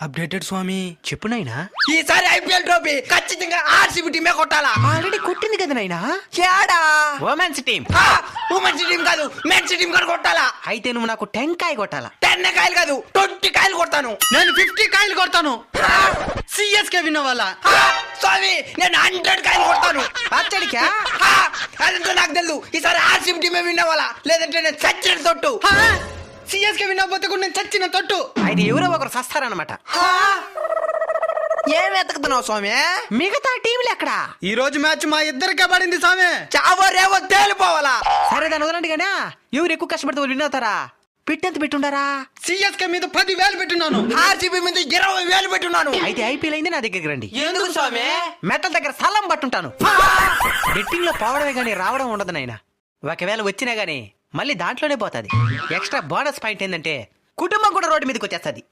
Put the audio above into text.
Updated స్వామి. చెప్పు నాయనా. ఈసారి ఐపీఎల్ ట్రోఫీ ఖచ్చితంగా ఆర్సీబీ టీమే కొట్టాలా. ఆల్రెడీ కొట్టింది కదా నాయనా. ఏడా? Women's team. ఉమెన్స్ టీం కాదు, మెన్స్ టీం కూడా కొట్టాలా. అయితే నువ్వు నాకు 10 కాయ కొట్టాలా. 10 కాయలు కాదు, 20 కాయలు కొడతాను. నేను 50 కాయలు కొడతాను. సిఎస్కే విన్న వాళ్ళ స్వామి నేను 100 కాయలు కొడతాను. అచ్చడికా అదంతా నాకు తెలుసు. ఈసారి ఆర్సీబీ టీమే విన్నవాలా, లేదంటే నేను చచ్చిన తొట్టు. సిఎస్కే వినకపోతే కూడా నేను చచ్చిన తొట్టు. అయితే ఎవరో ఒకరు సస్తారనమాట. ఏం వెతుకుతున్నావు స్వామి? మిగతా టీంలు ఎక్కడా? ఈ రోజు మ్యాచ్ మా ఇద్దరికే పడింది స్వామి. చావో రేవో తేలిపోవాలా. సరే దాని వదలండి గానా. ఎవరు ఎక్కువ కష్టపడితే వాళ్ళు విన్ అవుతారా? పిట్టెంత పెట్టుండారా? సిఎస్కే మీద 10,000 పెట్టున్నాను. ఆర్సీబీ మీద 20,000 పెట్టున్నాను. అయితే ఐపీఎల్ అయింది నా దగ్గరికి రండి. ఎందుకు స్వామి? మెటల్ దగ్గర స్థలం పట్టుంటాను. బెట్టింగ్ లో పోవడమే గానీ రావడం ఉండదు నాయన. ఒకవేళ వచ్చినా గానీ మళ్ళీ దాంట్లోనే పోతాది. ఎక్స్ట్రా బోనస్ పాయింట్ ఏంటంటే కుటుంబం కూడా రోడ్డు మీదకి వచ్చేస్తుంది.